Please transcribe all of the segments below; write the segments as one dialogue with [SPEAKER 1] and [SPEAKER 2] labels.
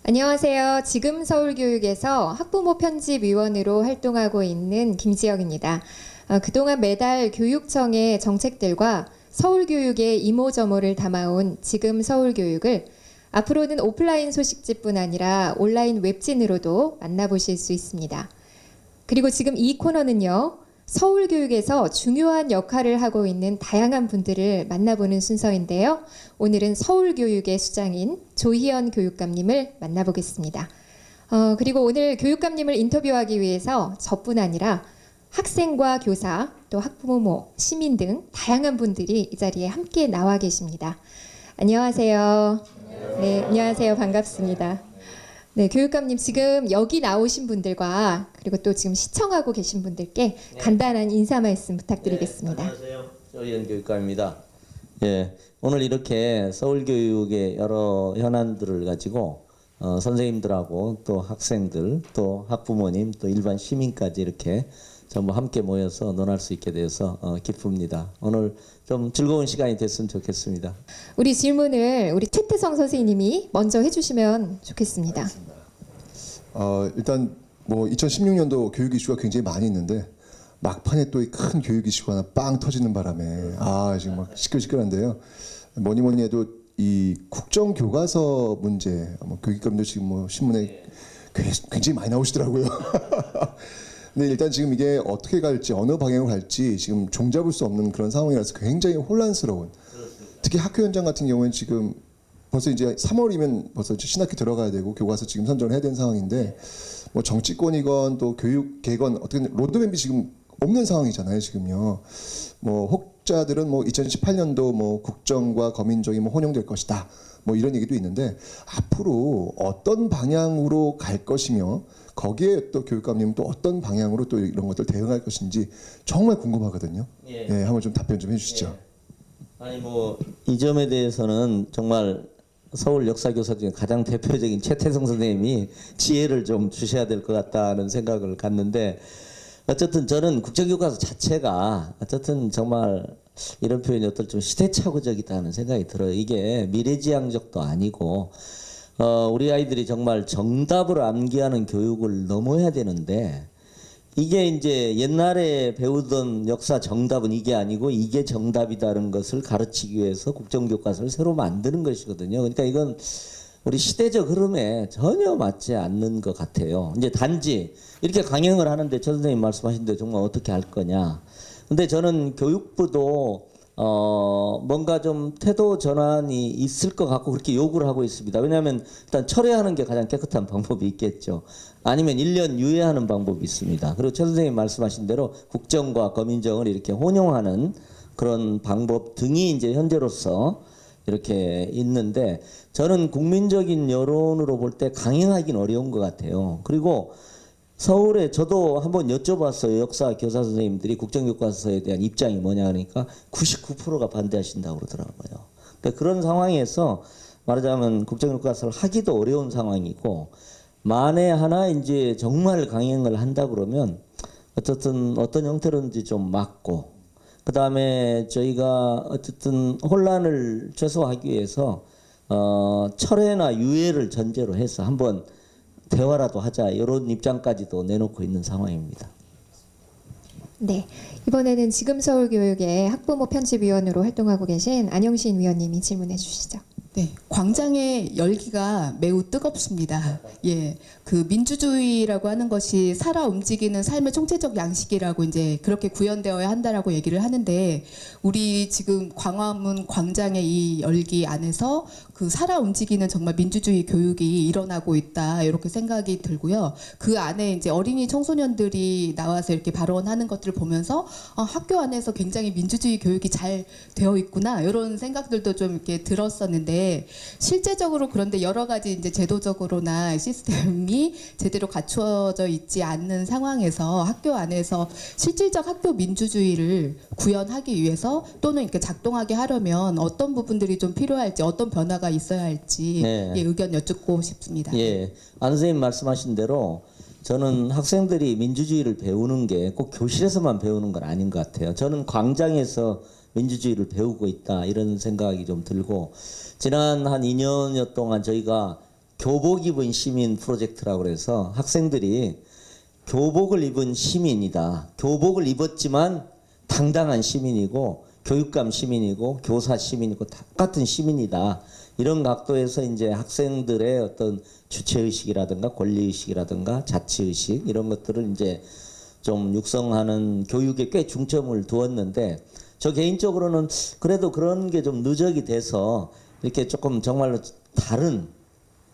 [SPEAKER 1] 안녕하세요. 지금 서울교육에서 학부모 편집위원으로 활동하고 있는 김지영입니다. 그동안 매달 교육청의 정책들과 서울교육의 이모저모를 담아온 지금 서울교육을 앞으로는 오프라인 소식지뿐 아니라 온라인 웹진으로도 만나보실 수 있습니다. 그리고 지금 이 코너는요, 서울교육에서 중요한 역할을 하고 있는 다양한 분들을 만나보는 순서인데요. 오늘은 서울교육의 수장인 조희연 교육감님을 만나보겠습니다. 그리고 오늘 교육감님을 인터뷰하기 위해서 저뿐 아니라 학생과 교사, 또 학부모, 시민 등 다양한 분들이 이 자리에 함께 나와 계십니다. 안녕하세요. 네, 안녕하세요. 반갑습니다. 네, 교육감님 지금 여기 나오신 분들과 그리고 또 지금 시청하고 계신 분들께 간단한 인사 말씀 부탁드리겠습니다.
[SPEAKER 2] 안녕하세요. 조희연 교육감입니다. 예, 오늘 이렇게 서울교육의 여러 현안들을 가지고 선생님들하고 또 학생들, 또 학부모님, 또 일반 시민까지 이렇게 전부 함께 모여서 논할 수 있게 되어서 기쁩니다. 오늘 좀 즐거운 시간이 됐으면 좋겠습니다.
[SPEAKER 1] 우리 질문을 우리 최태성 선생님이 먼저 해주시면 좋겠습니다.
[SPEAKER 3] 일단 뭐 2016년도 교육 이슈가 굉장히 많이 있는데 막판에 또 큰 교육 이슈가 하나 빵 터지는 바람에 지금 막 시끌시끌한데요. 뭐니 해도 이 국정교과서 문제, 교육감도 지금 뭐 신문에 굉장히 많이 나오시더라고요. 근데 일단 지금 이게 어떻게 갈지, 어느 방향으로 갈지 지금 종잡을 수 없는 그런 상황이라서 굉장히 혼란스러운. 특히 학교 현장 같은 경우는 지금 벌써 이제 3월이면 벌써 신학기 들어가야 되고 교과서 지금 선정을 해야 되는 상황인데 뭐 정치권이건 또 교육계건 어떻게 로드맵이 지금 없는 상황이잖아요 지금요. 뭐 혹자들은 뭐 2018년도 뭐 국정과 거민정이 뭐 혼용될 것이다. 뭐 이런 얘기도 있는데 앞으로 어떤 방향으로 갈 것이며 거기에 또 교육감님은 또 어떤 방향으로 또 이런 것들 대응할 것인지 정말 궁금하거든요. 예, 한번 좀 답변 좀 해주시죠.
[SPEAKER 2] 아니 뭐 이 점에 대해서는 정말 서울 역사교사 중에 가장 대표적인 최태성 선생님이 지혜를 좀 주셔야 될 것 같다는 생각을 갖는데, 어쨌든 저는 국정교과서 자체가 어쨌든 정말 이런 표현이 어떨 좀 시대착오적이다는 생각이 들어요. 이게 미래지향적도 아니고 우리 아이들이 정말 정답을 암기하는 교육을 넘어야 되는데, 이게 이제 옛날에 배우던 역사 정답은 이게 아니고 이게 정답이다는 것을 가르치기 위해서 국정교과서를 새로 만드는 것이거든요. 그러니까 이건 우리 시대적 흐름에 전혀 맞지 않는 것 같아요. 이제 단지 이렇게 강행을 하는데 전 선생님 말씀하신 대로 정말 어떻게 할 거냐. 근데 저는 교육부도 뭔가 좀 태도 전환이 있을 것 같고 그렇게 요구를 하고 있습니다. 왜냐하면 일단 철회하는 게 가장 깨끗한 방법이 있겠죠. 아니면 1년 유예하는 방법이 있습니다. 그리고 최 선생님 말씀하신 대로 국정과 거민정을 이렇게 혼용하는 그런 방법 등이 이제 현재로서 이렇게 있는데, 저는 국민적인 여론으로 볼 때 강행하기는 어려운 것 같아요. 그리고 서울에 저도 한번 여쭤봤어요. 역사 교사 선생님들이 국정교과서에 대한 입장이 뭐냐 그러니까 99%가 반대하신다고 그러더라고요. 그러니까 그런 상황에서 말하자면 국정교과서를 하기도 어려운 상황이고, 만에 하나 이제 정말 강행을 한다 그러면 어쨌든 어떤 형태로든지 좀 막고, 그 다음에 저희가 어쨌든 혼란을 최소화하기 위해서 철회나 유예를 전제로 해서 한번 대화라도 하자, 이런 입장까지도 내놓고 있는 상황입니다.
[SPEAKER 1] 네, 이번에는 지금 서울교육의 학부모 편집위원으로 활동하고 계신 안영신 위원님이 질문해 주시죠.
[SPEAKER 4] 네, 광장의 열기가 매우 뜨겁습니다. 예, 그 민주주의라고 하는 것이 살아 움직이는 삶의 총체적 양식이라고 이제 그렇게 구현되어야 한다라고 얘기를 하는데, 우리 지금 광화문 광장의 이 열기 안에서 그 살아 움직이는 정말 민주주의 교육이 일어나고 있다, 이렇게 생각이 들고요. 그 안에 이제 어린이 청소년들이 나와서 이렇게 발언하는 것들을 보면서 학교 안에서 굉장히 민주주의 교육이 잘 되어 있구나, 이런 생각들도 좀 이렇게 들었었는데, 실제적으로 그런데 여러 가지 이제 제도적으로나 시스템이 제대로 갖추어져 있지 않는 상황에서 학교 안에서 실질적 학교 민주주의를 구현하기 위해서 또는 이렇게 작동하게 하려면 어떤 부분들이 좀 필요할지, 어떤 변화가 있어야 할지 예, 의견 여쭙고 싶습니다.
[SPEAKER 2] 예, 안 선생님 말씀하신 대로 저는 학생들이 민주주의를 배우는 게 꼭 교실에서만 배우는 건 아닌 것 같아요. 저는 광장에서 민주주의를 배우고 있다, 이런 생각이 좀 들고, 지난 한 2년여 동안 저희가 교복 입은 시민 프로젝트라고 그래서 학생들이 교복을 입은 시민이다. 교복을 입었지만 당당한 시민이고 교육감 시민이고 교사 시민이고 똑같은 시민이다. 이런 각도에서 이제 학생들의 어떤 주체의식이라든가 권리의식이라든가 자치의식 이런 것들을 이제 좀 육성하는 교육에 꽤 중점을 두었는데 저 개인적으로는 그래도 그런 게 좀 누적이 돼서 이렇게 조금 정말로 다른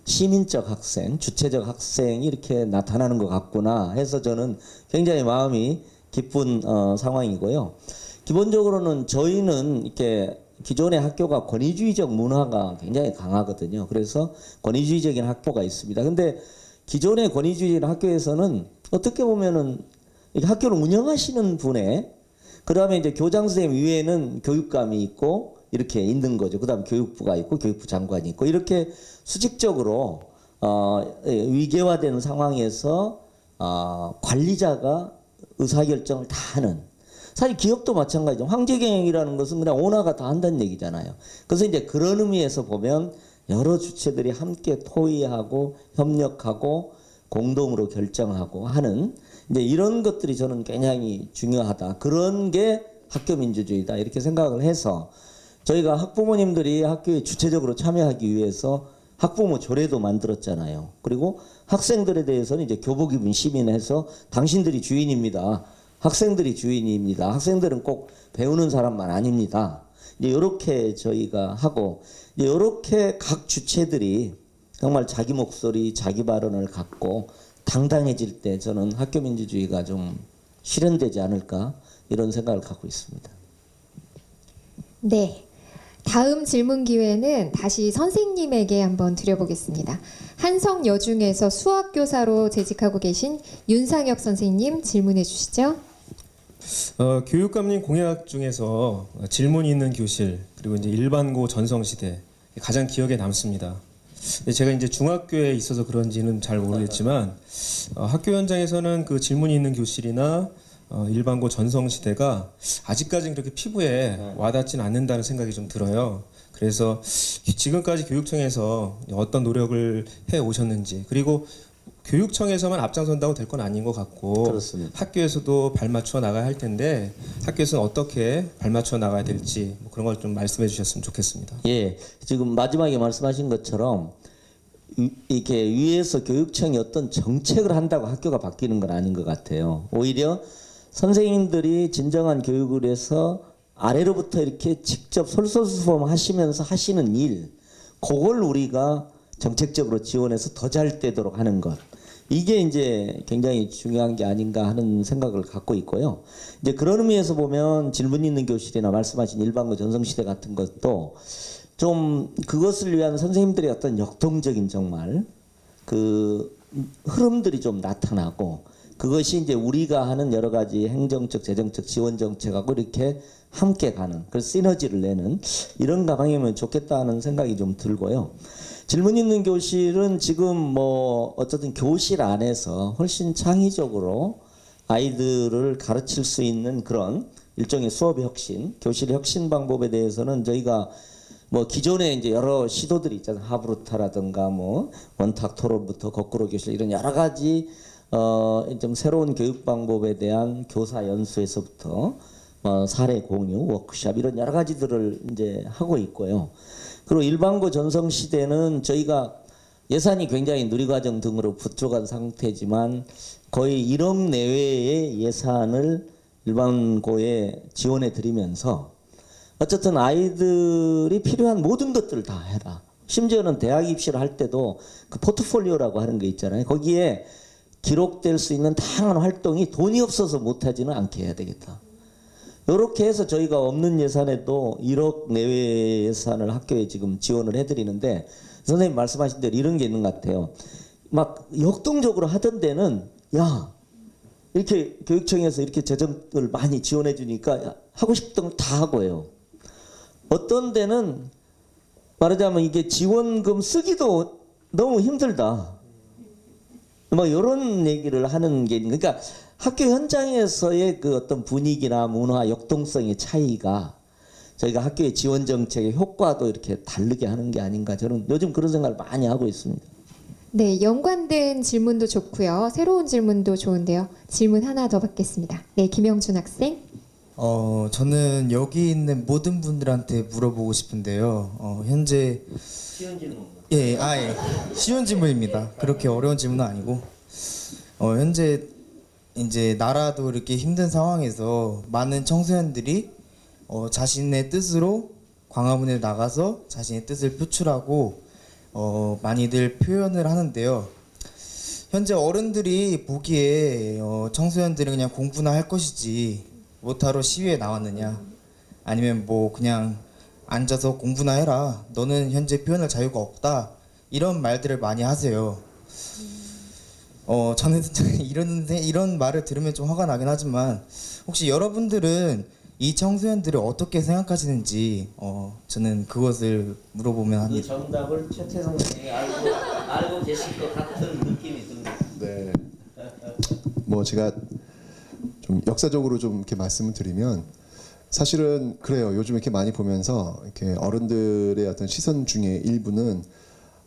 [SPEAKER 2] 시민적 학생, 주체적 학생이 이렇게 나타나는 것 같구나 해서 저는 굉장히 마음이 기쁜 상황이고요. 기본적으로는 저희는 이렇게 기존의 학교가 권위주의적 문화가 굉장히 강하거든요. 그래서 권위주의적인 학교가 있습니다. 근데 기존의 권위주의적인 학교에서는 어떻게 보면은 학교를 운영하시는 분의 그다음에 이제 교장 선생님 위에는 교육감이 있고 이렇게 있는 거죠. 그다음 교육부가 있고 교육부 장관이 있고 이렇게 수직적으로 위계화된 상황에서 관리자가 의사결정을 다 하는. 사실 기업도 마찬가지죠. 황제경영이라는 것은 그냥 오너가 다 한다는 얘기잖아요. 그래서 이제 그런 의미에서 보면 여러 주체들이 함께 토의하고 협력하고 공동으로 결정하고 하는 이제 이런 것들이 저는 굉장히 중요하다. 그런 게 학교 민주주의다. 이렇게 생각을 해서 저희가 학부모님들이 학교에 주체적으로 참여하기 위해서 학부모 조례도 만들었잖아요. 그리고 학생들에 대해서는 이제 교복 입은 시민해서 당신들이 주인입니다. 학생들이 주인입니다. 학생들은 꼭 배우는 사람만 아닙니다. 이제 이렇게 저희가 하고 이제 이렇게 각 주체들이 정말 자기 목소리, 자기 발언을 갖고 당당해질 때 저는 학교 민주주의가 좀 실현되지 않을까 이런 생각을 갖고 있습니다.
[SPEAKER 1] 네. 다음 질문 기회는 다시 선생님에게 한번 드려보겠습니다. 한성여중에서 수학교사로 재직하고 계신 윤상혁 선생님 질문해 주시죠.
[SPEAKER 5] 교육감님 공약 중에서 질문이 있는 교실 그리고 이제 일반고 전성시대 가장 기억에 남습니다. 제가 이제 중학교에 있어서 그런지는 잘 모르겠지만 학교 현장에서는 그 질문이 있는 교실이나 일반고 전성시대가 아직까지는 그렇게 피부에 와닿지는 않는다는 생각이 좀 들어요. 그래서 지금까지 교육청에서 어떤 노력을 해 오셨는지 그리고 교육청에서만 앞장선다고 될 건 아닌 것 같고
[SPEAKER 2] 그렇습니다.
[SPEAKER 5] 학교에서도 발맞춰 나가야 할 텐데 학교에서는 어떻게 발맞춰 나가야 될지 뭐 그런 걸 좀 말씀해 주셨으면 좋겠습니다.
[SPEAKER 2] 예, 지금 마지막에 말씀하신 것처럼 이렇게 위에서 교육청이 어떤 정책을 한다고 학교가 바뀌는 건 아닌 것 같아요. 오히려 선생님들이 진정한 교육을 해서 아래로부터 이렇게 직접 솔선수범하시면서 하시는 일, 그걸 우리가 정책적으로 지원해서 더 잘 되도록 하는 것. 이게 이제 굉장히 중요한 게 아닌가 하는 생각을 갖고 있고요. 이제 그런 의미에서 보면 질문 있는 교실이나 말씀하신 일반고 전성시대 같은 것도 좀 그것을 위한 선생님들의 어떤 역동적인 정말 그 흐름들이 좀 나타나고 그것이 이제 우리가 하는 여러 가지 행정적, 재정적 지원 정책하고 이렇게 함께 가는 그 시너지를 내는 이런 가방이면 좋겠다는 생각이 좀 들고요. 질문 있는 교실은 지금 뭐 어쨌든 교실 안에서 훨씬 창의적으로 아이들을 가르칠 수 있는 그런 일종의 수업 혁신, 교실 혁신 방법에 대해서는 저희가 뭐 기존에 이제 여러 시도들이 있잖아요. 하브루타라든가 뭐 원탁 토론부터 거꾸로 교실 이런 여러 가지 좀 새로운 교육 방법에 대한 교사 연수에서부터 사례 공유, 워크숍 이런 여러 가지들을 이제 하고 있고요. 그리고 일반고 전성 시대는 저희가 예산이 굉장히 누리과정 등으로 부족한 상태지만 거의 1억 내외의 예산을 일반고에 지원해 드리면서 어쨌든 아이들이 필요한 모든 것들을 다 해라. 심지어는 대학 입시를 할 때도 그 포트폴리오라고 하는 게 있잖아요. 거기에 기록될 수 있는 다양한 활동이 돈이 없어서 못하지는 않게 해야 되겠다. 이렇게 해서 저희가 없는 예산에도 1억 내외 예산을 학교에 지금 지원을 해드리는데 선생님 말씀하신 대로 이런 게 있는 것 같아요. 막 역동적으로 하던 데는 야 이렇게 교육청에서 이렇게 재정을 많이 지원해 주니까 하고 싶던 걸 다 하고 해요. 어떤 데는 말하자면 이게 지원금 쓰기도 너무 힘들다. 뭐 이런 얘기를 하는 게 그러니까 학교 현장에서의 그 어떤 분위기나 문화 역동성의 차이가 저희가 학교의 지원 정책의 효과도 이렇게 다르게 하는 게 아닌가 저는 요즘 그런 생각을 많이 하고 있습니다.
[SPEAKER 1] 네, 연관된 질문도 좋고요. 새로운 질문도 좋은데요. 질문 하나 더 받겠습니다. 네, 김영준 학생.
[SPEAKER 6] 저는 여기 있는 모든 분들한테 물어보고 싶은데요. 현재
[SPEAKER 2] 쉬운 질문.
[SPEAKER 6] 예, 쉬운 질문입니다. 그렇게 어려운 질문은 아니고 현재 이제 나라도 이렇게 힘든 상황에서 많은 청소년들이 자신의 뜻으로 광화문에 나가서 자신의 뜻을 표출하고 많이들 표현을 하는데요. 현재 어른들이 보기에 청소년들은 그냥 공부나 할 것이지 못하러 시위에 나왔느냐, 아니면 뭐 그냥 앉아서 공부나 해라, 너는 현재 표현할 자유가 없다, 이런 말들을 많이 하세요. 저는 이런 말을 들으면 좀 화가 나긴 하지만 혹시 여러분들은 이 청소년들을 어떻게 생각하시는지 저는 그것을 물어보면
[SPEAKER 2] 그
[SPEAKER 6] 합니다.
[SPEAKER 2] 정답을 최태성 선생님이 알고 계실 것 같은 느낌이 듭니다.
[SPEAKER 3] 네. 뭐 제가 좀 역사적으로 좀 이렇게 말씀을 드리면 사실은 그래요. 요즘 이렇게 많이 보면서 이렇게 어른들의 어떤 시선 중에 일부는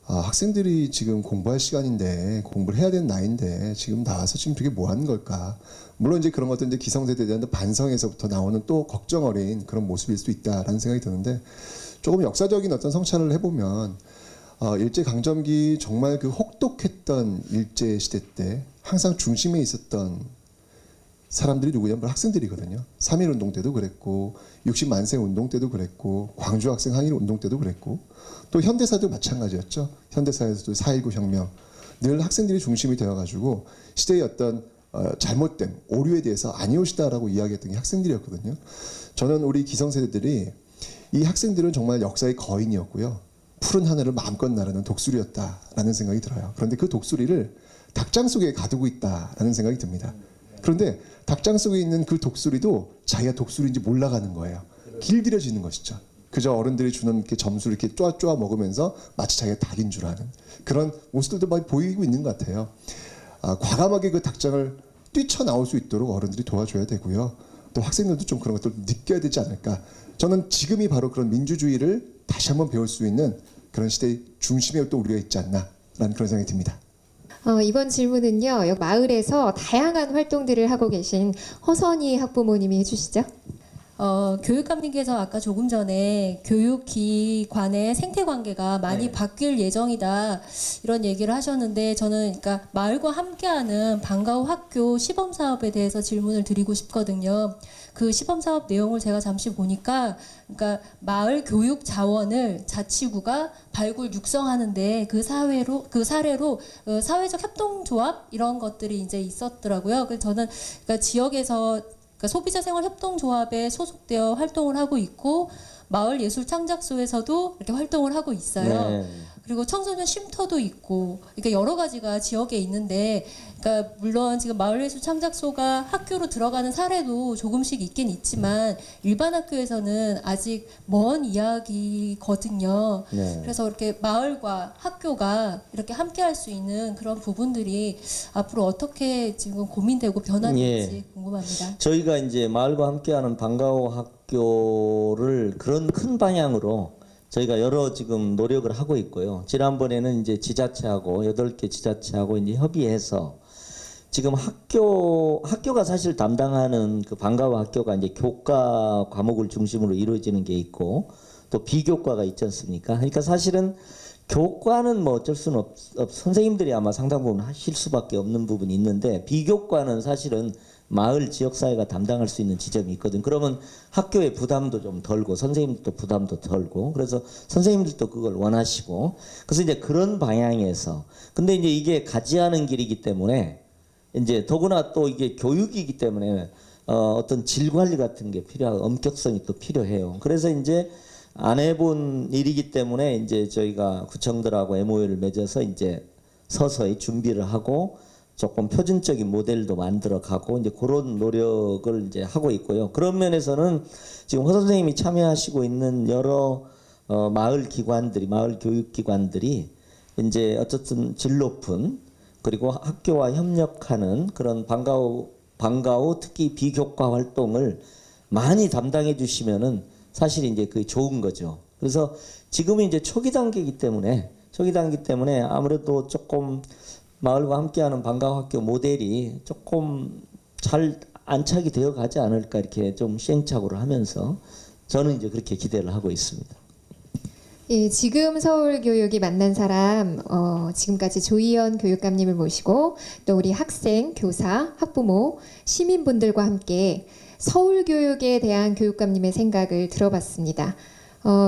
[SPEAKER 3] 학생들이 지금 공부할 시간인데, 공부를 해야 되는 나이인데 지금 나와서 지금 되게 뭐 하는 걸까? 물론 이제 그런 것들 이제 기성세대에 대한 반성에서부터 나오는 또 걱정 어린 그런 모습일 수 있다라는 생각이 드는데, 조금 역사적인 어떤 성찰을 해보면 일제 강점기 정말 그 혹독했던 일제 시대 때 항상 중심에 있었던 사람들이 누구냐면 학생들이거든요. 3.1 운동 때도 그랬고 60만세 운동 때도 그랬고 광주 학생 항일 운동 때도 그랬고 또 현대사도 마찬가지였죠. 현대사에서도 4.19 혁명, 늘 학생들이 중심이 되어가지고 시대의 어떤 잘못된 오류에 대해서 아니오시다라고 이야기했던 게 학생들이었거든요. 저는 우리 기성세대들이 이 학생들은 정말 역사의 거인이었고요. 푸른 하늘을 마음껏 나르는 독수리였다라는 생각이 들어요. 그런데 그 독수리를 닭장 속에 가두고 있다라는 생각이 듭니다. 그런데 닭장 속에 있는 그 독수리도 자기가 독수리인지 몰라가는 거예요. 길들여지는 것이죠. 그저 어른들이 주는 이렇게 점수를 이렇게 쪼아 먹으면서 마치 자기가 닭인 줄 아는 그런 모습들도 많이 보이고 있는 것 같아요. 과감하게 그 닭장을 뛰쳐나올 수 있도록 어른들이 도와줘야 되고요. 또 학생들도 좀 그런 것들을 느껴야 되지 않을까. 저는 지금이 바로 그런 민주주의를 다시 한번 배울 수 있는 그런 시대의 중심에 또 우리가 있지 않나라는 그런 생각이 듭니다.
[SPEAKER 1] 이번 질문은요. 여기 마을에서 다양한 활동들을 하고 계신 허선희 학부모님이 해주시죠.
[SPEAKER 7] 교육감님께서 아까 조금 전에 교육기관의 생태관계가 많이 바뀔 예정이다 이런 얘기를 하셨는데, 저는 그러니까 마을과 함께하는 방과후 학교 시범사업에 대해서 질문을 드리고 싶거든요. 그 시범사업 내용을 제가 잠시 보니까, 그러니까 마을 교육 자원을 자치구가 발굴 육성하는데 그 사례로 사회적 협동조합 이런 것들이 이제 있었더라고요. 그래서 저는 그러니까 지역에서 그러니까 소비자생활협동조합에 소속되어 활동을 하고 있고, 마을 예술 창작소에서도 이렇게 활동을 하고 있어요.
[SPEAKER 2] 네.
[SPEAKER 7] 그리고 청소년 쉼터도 있고, 그러니까 여러 가지가 지역에 있는데, 그러니까 물론 지금 마을예술 창작소가 학교로 들어가는 사례도 조금씩 있긴 있지만 일반 학교에서는 아직 먼 이야기거든요.
[SPEAKER 2] 네.
[SPEAKER 7] 그래서 이렇게 마을과 학교가 이렇게 함께할 수 있는 그런 부분들이 앞으로 어떻게 지금 고민되고 변화될지 궁금합니다.
[SPEAKER 2] 저희가 이제 마을과 함께하는 방과후 학교를 그런 큰 방향으로 저희가 여러 지금 노력을 하고 있고요. 지난번에는 이제 지자체하고 8개 지자체하고 이제 협의해서 지금 학교가 사실 담당하는 그 방과후 학교가 이제 교과 과목을 중심으로 이루어지는 게 있고 또 비교과가 있지 않습니까? 그러니까 사실은 교과는 뭐 어쩔 수는 선생님들이 아마 상당 부분 하실 수밖에 없는 부분이 있는데, 비교과는 사실은 마을 지역사회가 담당할 수 있는 지점이 있거든. 그러면 학교의 부담도 좀 덜고 선생님들도 부담도 덜고, 그래서 선생님들도 그걸 원하시고, 그래서 이제 그런 방향에서, 근데 이제 이게 가지하는 길이기 때문에 이제 더구나 또 이게 교육이기 때문에 어떤 질 관리 같은 게 필요하고 엄격성이 또 필요해요. 그래서 이제 안 해본 일이기 때문에 이제 저희가 구청들하고 MOU를 맺어서 이제 서서히 준비를 하고 조금 표준적인 모델도 만들어 가고 이제 그런 노력을 이제 하고 있고요. 그런 면에서는 지금 허 선생님이 참여하시고 있는 여러 마을 기관들이, 마을 교육 기관들이 이제 어쨌든 질 높은, 그리고 학교와 협력하는 그런 방과후 특히 비교과 활동을 많이 담당해 주시면은 사실 이제 그게 좋은 거죠. 그래서 지금은 이제 초기 단계이기 때문에 초기단기 때문에 아무래도 조금 마을과 함께하는 방과학교 모델이 조금 잘 안착이 되어 가지 않을까 이렇게 좀 시행착오를 하면서 저는 이제 그렇게 기대를 하고 있습니다.
[SPEAKER 1] 예, 지금 서울교육이 만난 사람 지금까지 조희연 교육감님을 모시고 또 우리 학생, 교사, 학부모, 시민분들과 함께 서울교육에 대한 교육감님의 생각을 들어봤습니다.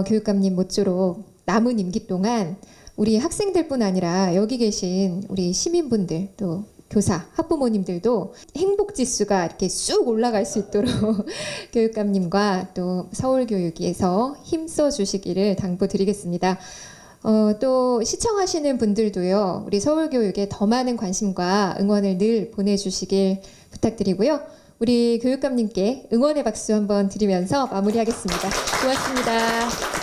[SPEAKER 1] 교육감님 모쪼록 남은 임기 동안 우리 학생들뿐 아니라 여기 계신 우리 시민분들 또 교사, 학부모님들도 행복 지수가 이렇게 쑥 올라갈 수 있도록 교육감님과 또 서울교육에서 힘써 주시기를 당부드리겠습니다. 또 시청하시는 분들도요, 우리 서울교육에 더 많은 관심과 응원을 늘 보내주시길 부탁드리고요. 우리 교육감님께 응원의 박수 한번 드리면서 마무리하겠습니다. 고맙습니다.